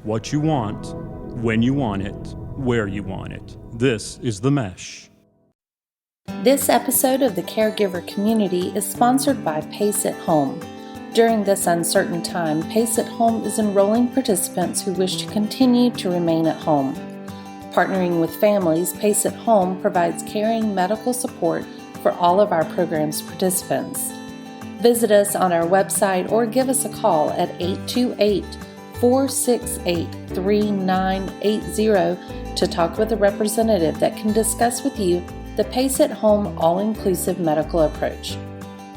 what you want, when you want it, where you want it. This is The Mesh. This episode of the Caregiver Community is sponsored by Pace at Home. During this uncertain time, Pace at Home is enrolling participants who wish to continue to remain at home. Partnering with families, Pace at Home provides caring medical support for all of our program's participants. Visit us on our website or give us a call at 828-468-3980 to talk with a representative that can discuss with you the Pace at Home all-inclusive medical approach.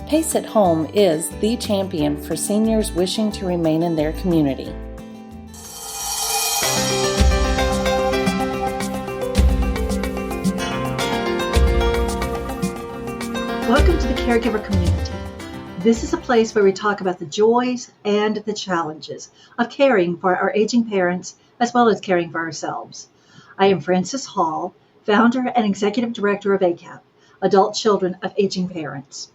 Pace at Home is the champion for seniors wishing to remain in their community. Welcome to the Caregiver Community. This is a place where we talk about the joys and the challenges of caring for our aging parents as well as caring for ourselves. I am Frances Hall, founder and executive director of ACAP, Adult Children of Aging Parents.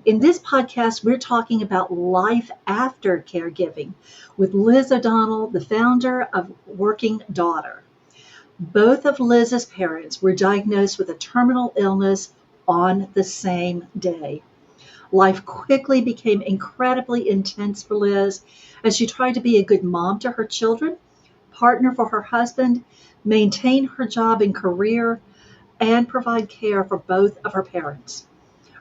In this podcast, we're talking about life after caregiving with Liz O'Donnell, the founder of Working Daughter. Both of Liz's parents were diagnosed with a terminal illness on the same day. Life quickly became incredibly intense for Liz as she tried to be a good mom to her children, partner for her husband, maintain her job and career, and provide care for both of her parents.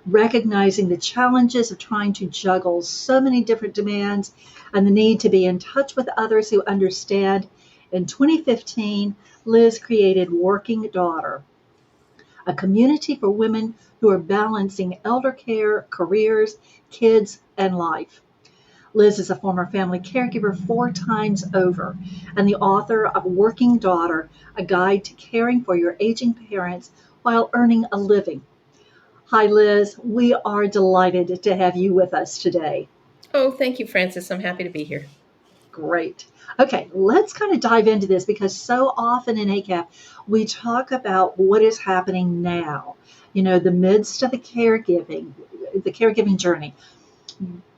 Recognizing the challenges of trying to juggle so many different demands and the need to be in touch with others who understand, in 2015, Liz created Working Daughter, a community for women who are balancing elder care, careers, kids, and life. Liz is a former family caregiver 4 times over and the author of Working Daughter, a guide to caring for your aging parents while earning a living. Hi, Liz. We are delighted to have you with us today. Oh, thank you, Frances. I'm happy to be here. Great. Okay, let's kind of dive into this because so often in ACAP, we talk about what is happening now, the midst of the caregiving journey.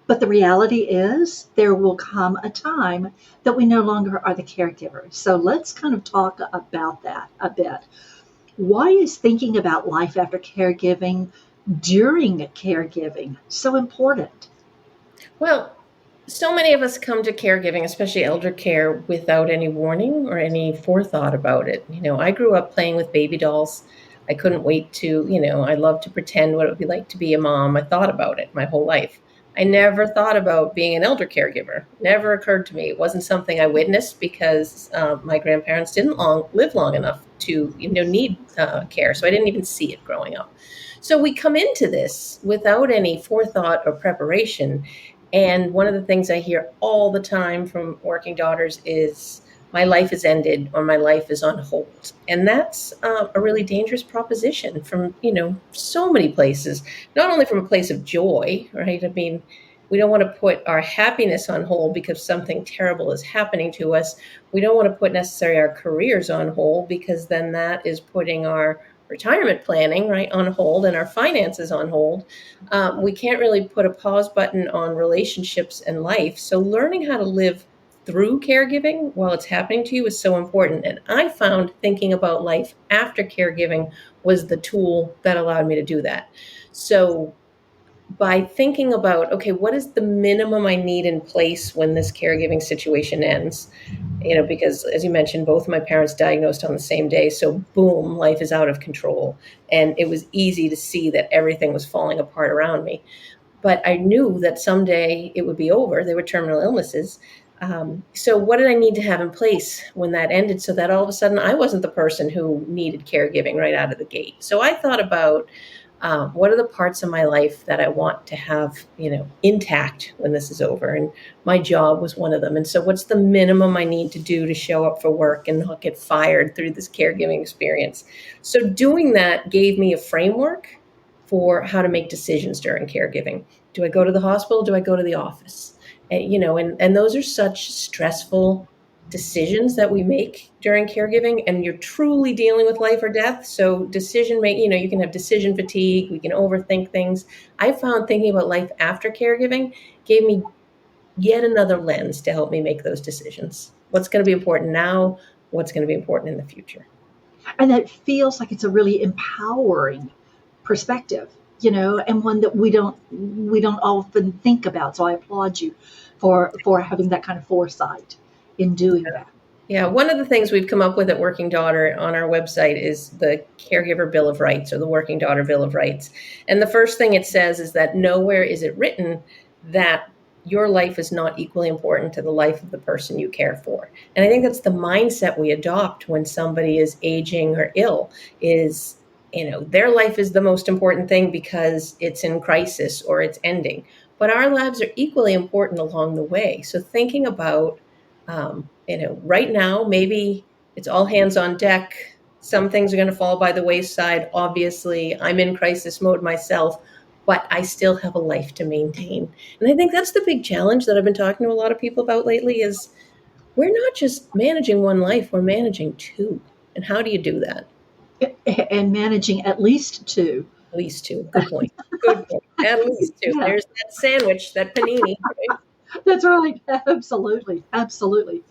But the reality is there will come a time that we no longer are the caregivers. So let's kind of talk about that a bit. Why is thinking about life after caregiving during caregiving so important? Well, so many of us come to caregiving, especially elder care, without any warning or any forethought about it. I grew up playing with baby dolls. I couldn't wait to, I loved to pretend what it would be like to be a mom. I thought about it my whole life. I never thought about being an elder caregiver. Never occurred to me. It wasn't something I witnessed because my grandparents didn't live long enough to, need care. So I didn't even see it growing up. So we come into this without any forethought or preparation. And one of the things I hear all the time from working daughters is, my life is ended or my life is on hold. And that's a really dangerous proposition from, so many places, not only from a place of joy, right? I mean, we don't want to put our happiness on hold because something terrible is happening to us. We don't want to put necessarily our careers on hold because then that is putting our retirement planning, right, on hold and our finances on hold. We can't really put a pause button on relationships and life. So learning how to live through caregiving while it's happening to you is so important. And I found thinking about life after caregiving was the tool that allowed me to do that. So by thinking about, okay, what is the minimum I need in place when this caregiving situation ends? Because as you mentioned, both of my parents diagnosed on the same day. So boom, life is out of control. And it was easy to see that everything was falling apart around me. But I knew that someday it would be over. They were terminal illnesses. So what did I need to have in place when that ended so that all of a sudden I wasn't the person who needed caregiving right out of the gate? So I thought about what are the parts of my life that I want to have, intact when this is over? And my job was one of them. And so what's the minimum I need to do to show up for work and not get fired through this caregiving experience? So doing that gave me a framework for how to make decisions during caregiving. Do I go to the hospital? Do I go to the office? And those are such stressful decisions that we make during caregiving, and you're truly dealing with life or death. So decision making, you can have decision fatigue. We can overthink things. I found thinking about life after caregiving gave me yet another lens to help me make those decisions. What's going to be important now? What's going to be important in the future? And that feels like it's a really empowering perspective, and one that we don't often think about. So I applaud you for having that kind of foresight in doing that. Yeah, one of the things we've come up with at Working Daughter on our website is the Caregiver Bill of Rights, or the Working Daughter Bill of Rights. And the first thing it says is that nowhere is it written that your life is not equally important to the life of the person you care for. And I think that's the mindset we adopt when somebody is aging or ill, is, their life is the most important thing because it's in crisis or it's ending. But our lives are equally important along the way. So thinking about, right now, maybe it's all hands on deck. Some things are going to fall by the wayside. Obviously, I'm in crisis mode myself, but I still have a life to maintain. And I think that's the big challenge that I've been talking to a lot of people about lately is we're not just managing one life, we're managing two. And how do you do that? And managing at least two. At least two. Good point. Good point. At least two. Yeah. There's that sandwich, that panini. Right? That's right. Absolutely. Absolutely.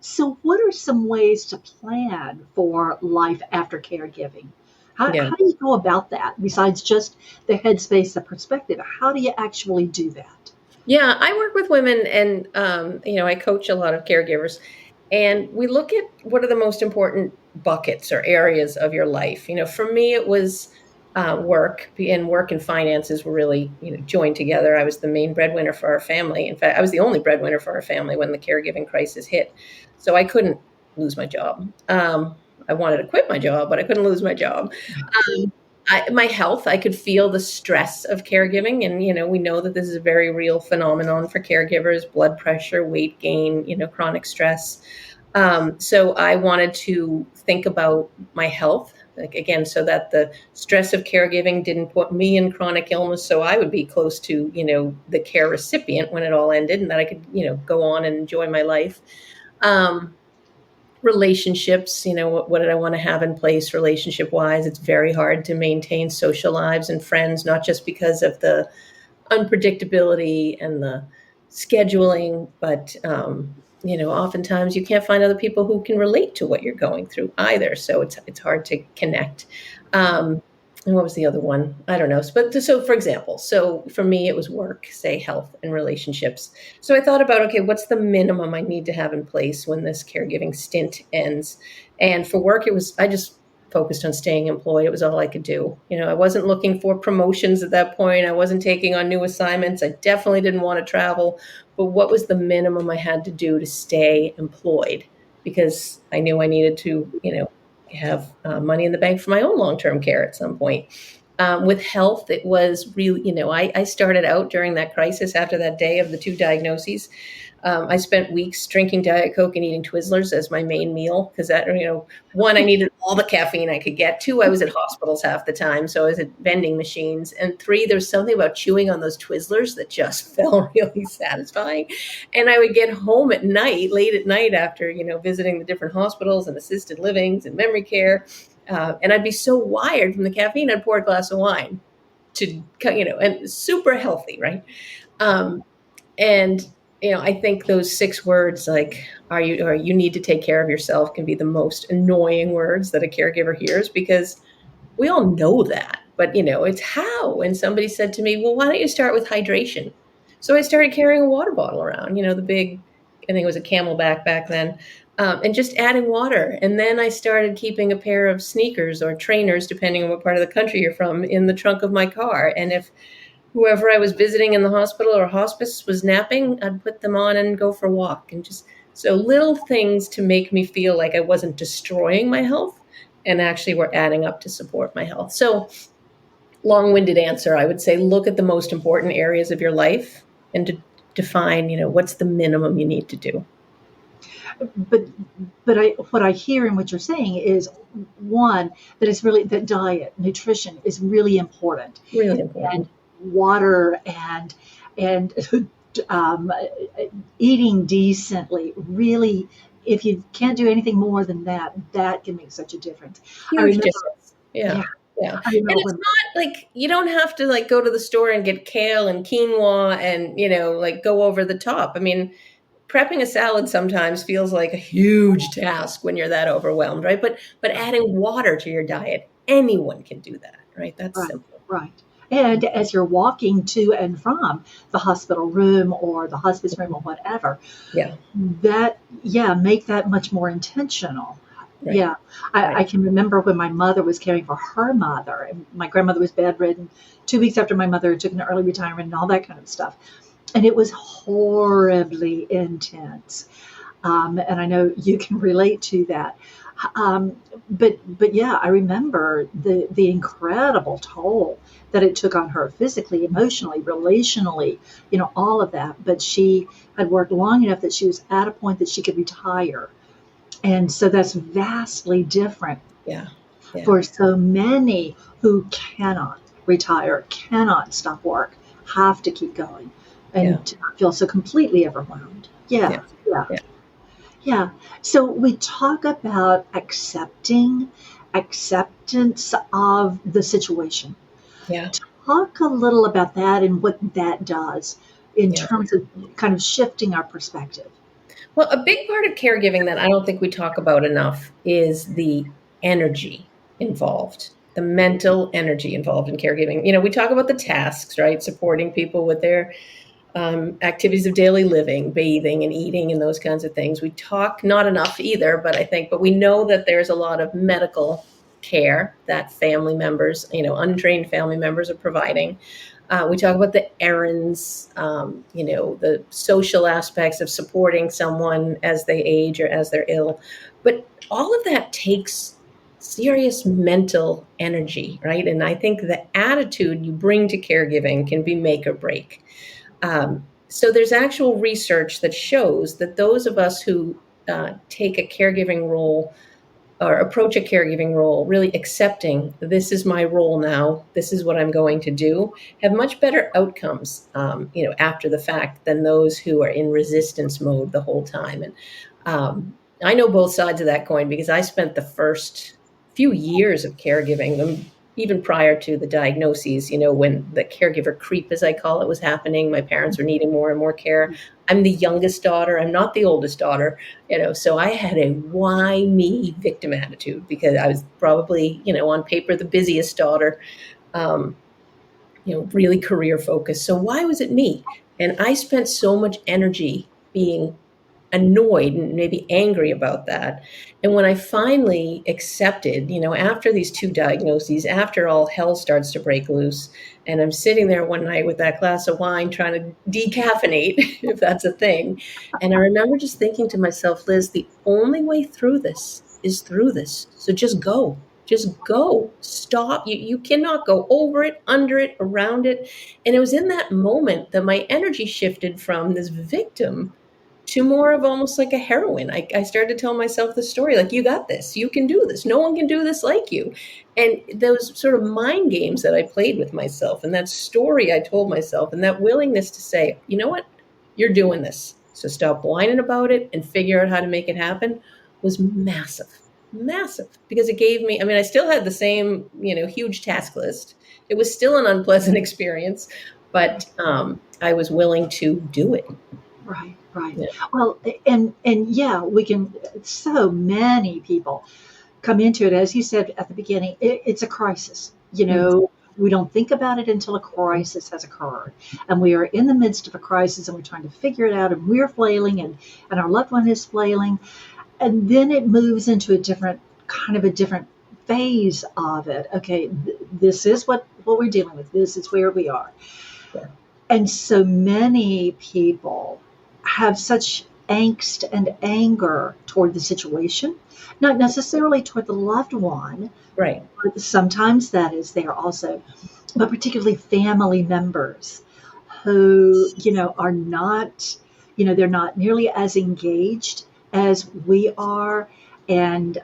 So, what are some ways to plan for life after caregiving? How do you go about that besides just the headspace, the perspective? How do you actually do that? Yeah, I work with women and, I coach a lot of caregivers, and we look at what are the most important buckets or areas of your life. For me, it was work, and work and finances were really, joined together. I was the main breadwinner for our family. In fact, I was the only breadwinner for our family when the caregiving crisis hit. So I couldn't lose my job. I wanted to quit my job, but I couldn't lose my job. My health, I could feel the stress of caregiving. And, we know that this is a very real phenomenon for caregivers: blood pressure, weight gain, chronic stress. So I wanted to think about my health, like, again, so that the stress of caregiving didn't put me in chronic illness. So I would be close to, the care recipient when it all ended, and that I could, go on and enjoy my life. Relationships, what did I want to have in place relationship wise? It's very hard to maintain social lives and friends, not just because of the unpredictability and the scheduling, but oftentimes you can't find other people who can relate to what you're going through either. So it's hard to connect. And what was the other one? I don't know. But so, for example, for me, it was work, say health and relationships. So I thought about, okay, what's the minimum I need to have in place when this caregiving stint ends? And for work, I just focused on staying employed. It was all I could do. I wasn't looking for promotions at that point. I wasn't taking on new assignments. I definitely didn't want to travel. But what was the minimum I had to do to stay employed? Because I knew I needed to, have money in the bank for my own long-term care at some point. With health, it was really, I started out during that crisis after that day of the 2 diagnoses. I spent weeks drinking Diet Coke and eating Twizzlers as my main meal because that, one, I needed all the caffeine I could get. 2, I was at hospitals half the time, so I was at vending machines. And 3, there's something about chewing on those Twizzlers that just felt really satisfying. And I would get home at night, late at night after, visiting the different hospitals and assisted livings and memory care. And I'd be so wired from the caffeine, I'd pour a glass of wine to, and super healthy, right? And I think those 6 words, like, or you need to take care of yourself, can be the most annoying words that a caregiver hears, because we all know that, but it's how. And somebody said to me, well, why don't you start with hydration? So I started carrying a water bottle around, the big, I think it was a Camelback back then, and just adding water. And then I started keeping a pair of sneakers or trainers, depending on what part of the country you're from, in the trunk of my car. And if whoever I was visiting in the hospital or hospice was napping, I'd put them on and go for a walk. And just so little things to make me feel like I wasn't destroying my health and actually were adding up to support my health. So long-winded answer, I would say look at the most important areas of your life and to define, what's the minimum you need to do. But what I hear in what you're saying is, one, that diet, nutrition is really important. Really important. And water and eating decently, really, if you can't do anything more than that, that can make such a difference. Huge difference. Yeah. Yeah. I And remember it's when, not like you don't have to like go to the store and get kale and quinoa and, like go over the top. I mean, prepping a salad sometimes feels like a huge task when you're that overwhelmed, right? But adding water to your diet, anyone can do that, right? That's right, simple. right. And as you're walking to and from the hospital room or the hospice room or whatever, Yeah, that, yeah, make that much more intentional. right, Yeah. right. I can remember when my mother was caring for her mother, and my grandmother was bedridden 2 weeks after my mother took an early retirement and all that kind of stuff. And it was horribly intense. And I know you can relate to that. Um, but yeah, I remember the incredible toll that it took on her physically, emotionally, relationally, all of that. But she had worked long enough that she was at a point that she could retire. And so that's vastly different Yeah, yeah, for so many who cannot retire, cannot stop work, have to keep going yeah, and to not feel so completely overwhelmed. yeah, Yeah, yeah. yeah, Yeah. So we talk about acceptance of the situation. yeah, Talk a little about that and what that does in yeah. terms of kind of shifting our perspective. Well, a big part of caregiving that I don't think we talk about enough is the energy involved, the mental energy involved in caregiving. We talk about the tasks, right? Supporting people with their activities of daily living, bathing and eating and those kinds of things. We talk not enough either, but we know that there's a lot of medical care that family members, untrained family members are providing. We talk about the errands, the social aspects of supporting someone as they age or as they're ill. But all of that takes serious mental energy, right? And I think the attitude you bring to caregiving can be make or break. So there's actual research that shows that those of us who take a caregiving role or approach a caregiving role, really accepting this is my role now, this is what I'm going to do, have much better outcomes, after the fact than those who are in resistance mode the whole time. And I know both sides of that coin because I spent the first few years of caregiving, even prior to the diagnoses, when the caregiver creep, as I call it, was happening. My parents were needing more and more care. I'm the youngest daughter. I'm not the oldest daughter, so I had a why me victim attitude because I was probably, on paper, the busiest daughter, um, really career focused. So why was it me? And I spent so much energy being annoyed and maybe angry about that. And when I finally accepted, after these two diagnoses, after all hell starts to break loose, and I'm sitting there one night with that glass of wine trying to decaffeinate, if that's a thing. And I remember just thinking to myself, Liz, the only way through this is through this. So just go. Just go. Stop. You cannot go over it, under it, around it. And it was in that moment that my energy shifted from this victim to more of almost like a heroine. I started to tell myself the story like, you got this, you can do this, no one can do this like you. And those sort of mind games that I played with myself and that story I told myself and that willingness to say, you know what, you're doing this. So stop whining about it and figure out how to make it happen was massive, massive because it gave me, I mean, I still had the same, huge task list. It was still an unpleasant experience, but I was willing to do it. Right, right. Yeah. Well, and yeah, we can. So many people come into it, as you said at the beginning. It's a crisis. We don't think about it until a crisis has occurred, and we are in the midst of a crisis, and we're trying to figure it out, and we're flailing, and our loved one is flailing, and then it moves into a different phase of it. Okay, this is what we're dealing with. This is where we are. Yeah. And so many people have such angst and anger toward the situation, not necessarily toward the loved one, Right. but sometimes that is there also, but particularly family members who, are not, they're not nearly as engaged as we are. And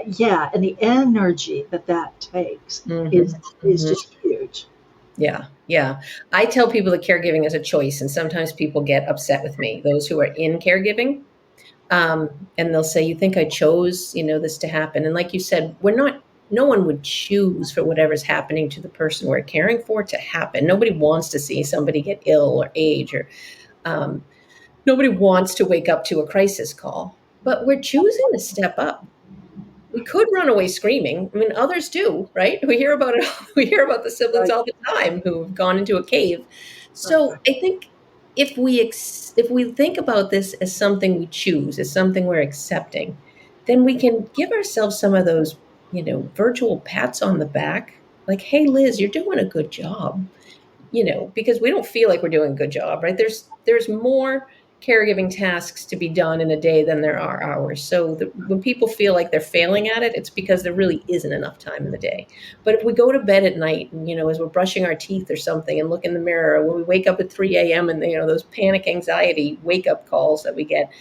yeah, and the energy that takes Hmm. is Hmm. just huge. Yeah. Yeah. I tell people that caregiving is a choice, and sometimes people get upset with me, those who are in caregiving. And they'll say, you think I chose, this to happen? And like you said, no one would choose for whatever's happening to the person we're caring for to happen. Nobody wants to see somebody get ill or age, or um, nobody wants to wake up to a crisis call, but we're choosing to step up. We could run away screaming. I mean, others do, right? We hear about it. We hear about the siblings Right. all the time who've gone into a cave. Right. So I think if we think about this as something we choose, as something we're accepting, then we can give ourselves some of those, virtual pats on the back. Like, hey, Liz, you're doing a good job, because we don't feel like we're doing a good job, right? There's more caregiving tasks to be done in a day than there are hours. So when people feel like they're failing at it, it's because there really isn't enough time in the day. But if we go to bed at night and, as we're brushing our teeth or something and look in the mirror, or when we wake up at 3 a.m. and, those panic anxiety wake up calls that we get,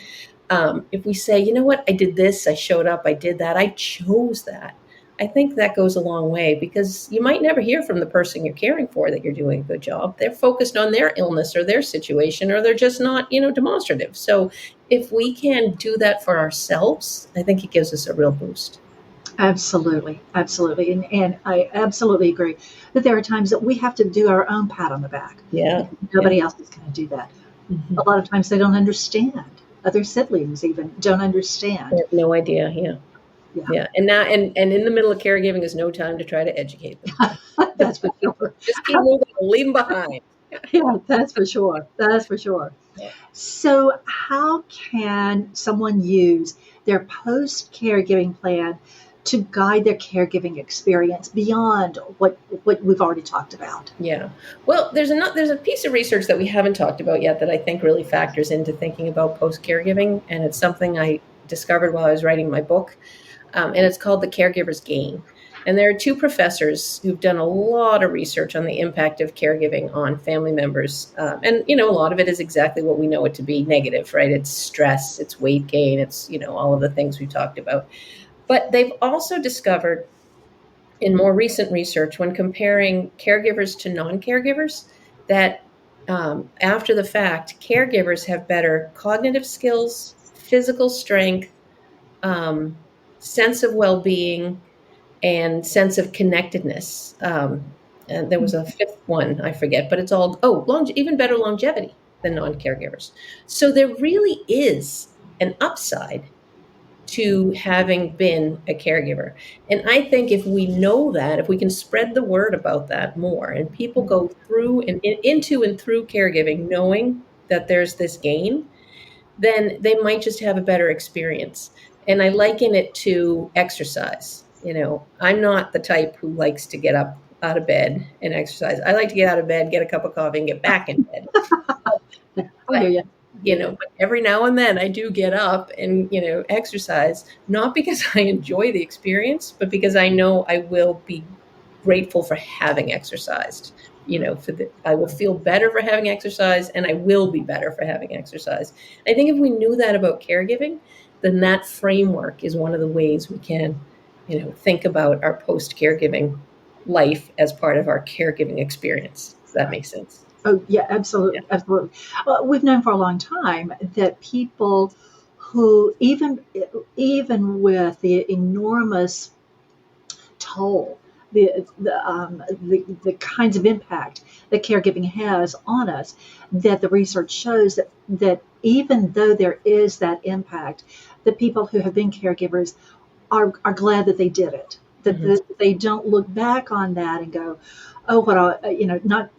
if we say, you know what, I did this, I showed up, I did that, I chose that. I think that goes a long way, because you might never hear from the person you're caring for that you're doing a good job. They're focused on their illness or their situation, or they're just not, demonstrative. So if we can do that for ourselves, I think it gives us a real boost. Absolutely, absolutely, and I absolutely agree that there are times that we have to do our own pat on the back. Yeah. Nobody else is going to do that. Mhm. A lot of times they don't understand. Other siblings even don't understand. I have no idea. Yeah. Yeah, Yeah. And now, and in the middle of caregiving is no time to try to educate them. that's for sure. Just keep moving and leave them behind. Yeah, that's for sure. That's for sure. Yeah. So, how can someone use their post caregiving plan to guide their caregiving experience beyond what we've already talked about? Yeah. Well, there's a piece of research that we haven't talked about yet that I think really factors into thinking about post caregiving, and it's something I discovered while I was writing my book, and it's called the caregiver's gain. And there are two professors who've done a lot of research on the impact of caregiving on family members, and a lot of it is exactly what we know it to be: negative, right? It's stress, it's weight gain, it's all of the things we talked about. But they've also discovered in more recent research, when comparing caregivers to non-caregivers, that after the fact, caregivers have better cognitive skills, physical strength, um, sense of well-being, and sense of connectedness. And there was a fifth one, I forget, but it's all, even better longevity than non-caregivers. So there really is an upside to having been a caregiver. And I think if we know that, if we can spread the word about that more, and people go through and into and through caregiving knowing that there's this gain, then they might just have a better experience. And I liken it to exercise. I'm not the type who likes to get up out of bed and exercise. I like to get out of bed, get a cup of coffee, and get back in bed. I hear you. But every now and then I do get up and, exercise, not because I enjoy the experience, but because I know I will be grateful for having exercised. I will feel better for having exercise, and I will be better for having exercise. I think if we knew that about caregiving, then that framework is one of the ways we can, think about our post caregiving life as part of our caregiving experience. Does that make sense? Oh, yeah, absolutely, absolutely. We've known for a long time that people who, even with the enormous toll, the kinds of impact that caregiving has on us, that the research shows that even though there is that impact, the people who have been caregivers are glad that they did it. That they don't look back on that and go, oh, not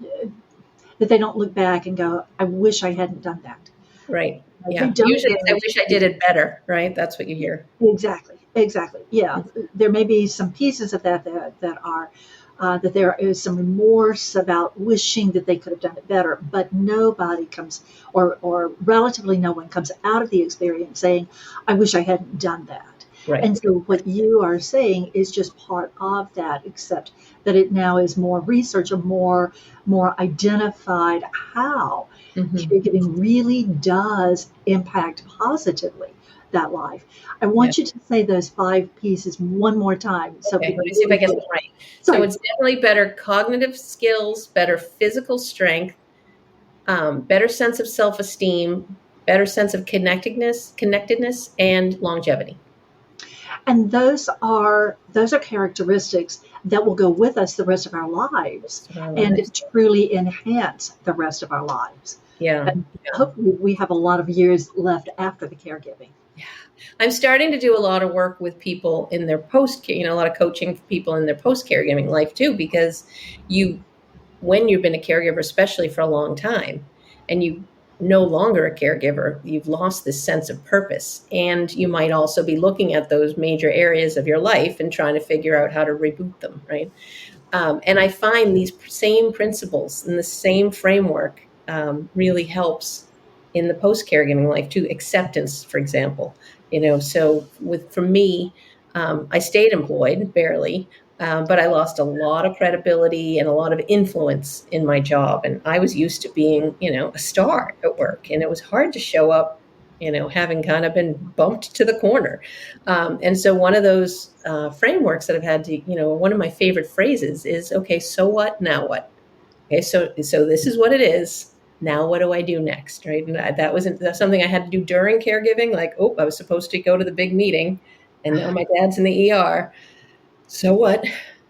that they don't look back and go, I wish I hadn't done that. Right. They Yeah. don't Usually get it's, I wish I did it better, right? That's what you hear. Exactly. Yeah. There may be some pieces of that are that there is some remorse about wishing that they could have done it better, but nobody comes, or relatively no one comes out of the experience saying, I wish I hadn't done that. Right. And so what you are saying is just part of that, except that it now is more research, or more identified how caregiving really does impact positively that life. I want you to say those 5 pieces one more time. So okay, let me see if I get it right. Sorry. So it's definitely better cognitive skills, better physical strength, better sense of self-esteem, better sense of connectedness, and longevity. And those are characteristics that will go with us the rest of our lives Rest of our and lives. truly enhance the rest of our lives. Yeah. And hopefully we have a lot of years left after the caregiving. I'm starting to do a lot of work with people in their post, a lot of coaching for people in their post caregiving life too, because when you've been a caregiver, especially for a long time, and you no longer a caregiver, you've lost this sense of purpose. And you might also be looking at those major areas of your life and trying to figure out how to reboot them, right? And I find these same principles and the same framework really helps in the post caregiving life too. Acceptance, for example, so for me, I stayed employed barely, but I lost a lot of credibility and a lot of influence in my job. And I was used to being, a star at work, and it was hard to show up, having kind of been bumped to the corner. And so one of those frameworks that I've had to, one of my favorite phrases is, okay, so what, now what? Okay, so this is what it is. Now what do I do next, right? And that's something I had to do during caregiving. Like, oh, I was supposed to go to the big meeting, and now my dad's in the ER. So what?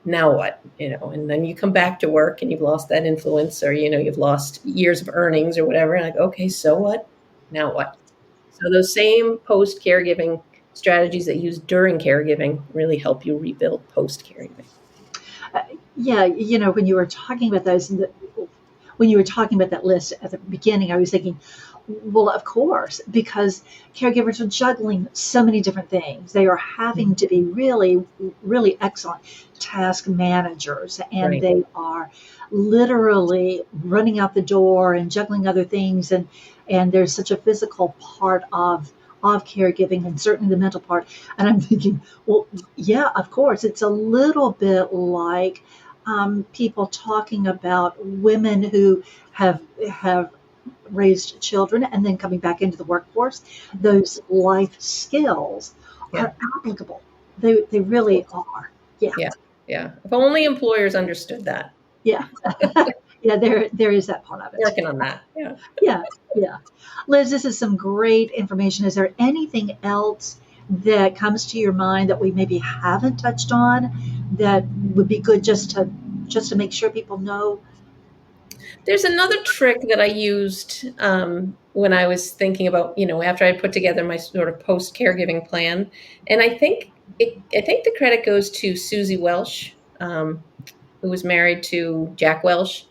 Now what? And then you come back to work and you've lost that influence, or you've lost years of earnings or whatever. And like, okay, so what? Now what? So those same post caregiving strategies that you use during caregiving really help you rebuild post caregiving. Yeah, when you were talking about those, when you were talking about that list at the beginning, I was thinking, well, of course, because caregivers are juggling so many different things. They are having to be really, really excellent task managers, and Right. they are literally running out the door and juggling other things. And there's such a physical part of caregiving, and certainly the mental part. And I'm thinking, well, yeah, of course, it's a little bit like people talking about women who have raised children and then coming back into the workforce. Those life skills are applicable. They really are. Yeah. Yeah. If only employers understood that. Yeah. Yeah, there is that part of it. Working on that. Yeah. Yeah. Liz, this is some great information. Is there anything else that comes to your mind that we maybe haven't touched on that would be good just to make sure people know? There's another trick that I used when I was thinking about, after I put together my sort of post caregiving plan, and I think the credit goes to Susie Welsh, who was married to Jack Welsh,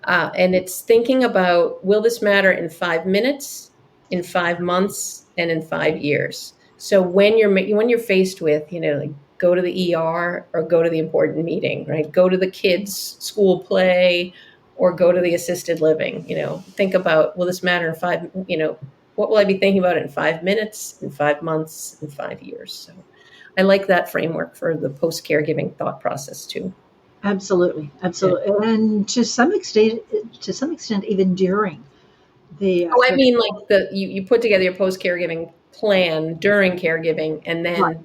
and it's thinking about, will this matter in 5 minutes, in 5 months, and in 5 years? So when you're faced with, like, go to the ER or go to the important meeting, right? Go to the kids' school play or go to the assisted living. Think about, will this matter in what will I be thinking about in 5 minutes, in 5 months, in 5 years? So I like that framework for the post caregiving thought process too. Absolutely. And to some extent, even during the. I mean, like you put together your post caregiving plan during caregiving, and then Right.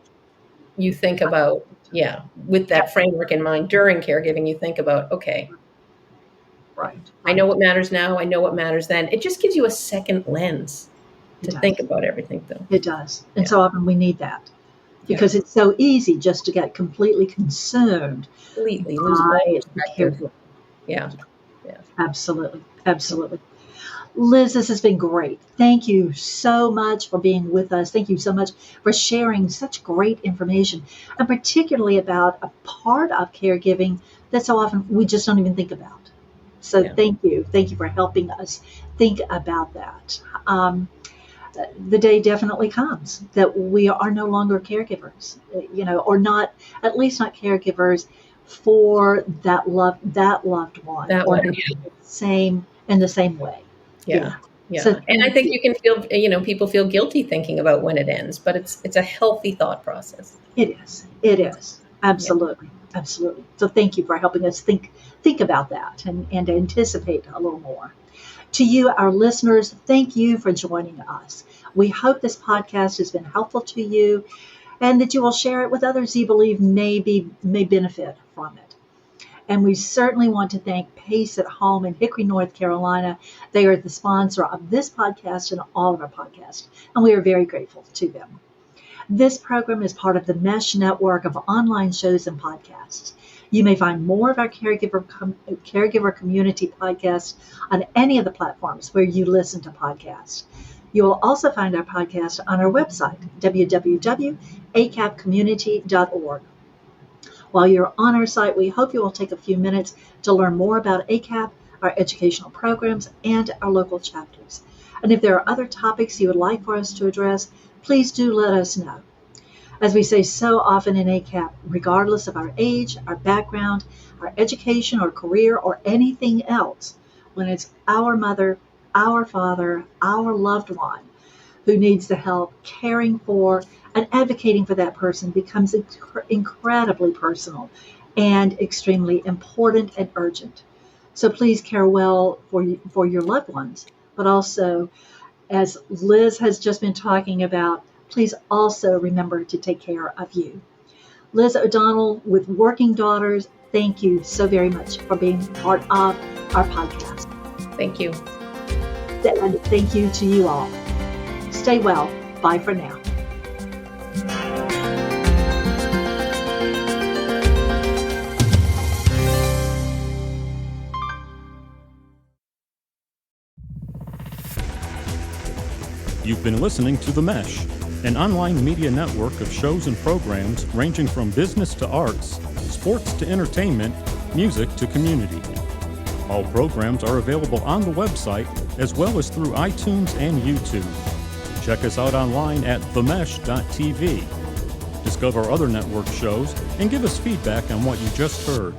you think about, with that framework in mind during caregiving, you think about, okay, Right. I know what matters now. I know what matters then. It just gives you a second lens It to does. think about everything, though. It does. And so often we need that because it's so easy just to get completely consumed Completely lose by all the perspective. caregiver. Yeah. Absolutely. Liz, this has been great. Thank you so much for being with us. Thank you so much for sharing such great information, and particularly about a part of caregiving that so often we just don't even think about. So thank you. Thank you for helping us think about that. The day definitely comes that we are no longer caregivers, or not, at least not caregivers for that loved one, That or one, in the same way. Yeah. So And I think you can feel, people feel guilty thinking about when it ends, but it's a healthy thought process. It is. Absolutely. So thank you for helping us think about that and anticipate a little more. To you, our listeners, thank you for joining us. We hope this podcast has been helpful to you and that you will share it with others you believe may benefit from it. And we certainly want to thank Pace at Home in Hickory, North Carolina. They are the sponsor of this podcast and all of our podcasts, and we are very grateful to them. This program is part of the Mesh network of online shows and podcasts. You may find more of our caregiver community podcasts on any of the platforms where you listen to podcasts. You will also find our podcast on our website, www.acapcommunity.org. While you're on our site, we hope you will take a few minutes to learn more about ACAP, our educational programs, and our local chapters. And if there are other topics you would like for us to address, please do let us know. As we say so often in ACAP, regardless of our age, our background, our education or career, or anything else, when it's our mother, our father, our loved one who needs the help, caring for and advocating for that person becomes incredibly personal and extremely important and urgent. So please care well for your loved ones, but also, as Liz has just been talking about, please also remember to take care of you. Liz O'Donnell with Working Daughters, thank you so very much for being part of our podcast. Thank you. And thank you to you all. Stay well. Bye for now. You've been listening to The Mesh, an online media network of shows and programs ranging from business to arts, sports to entertainment, music to community. All programs are available on the website as well as through iTunes and YouTube. Check us out online at themesh.tv. Discover other network shows and give us feedback on what you just heard.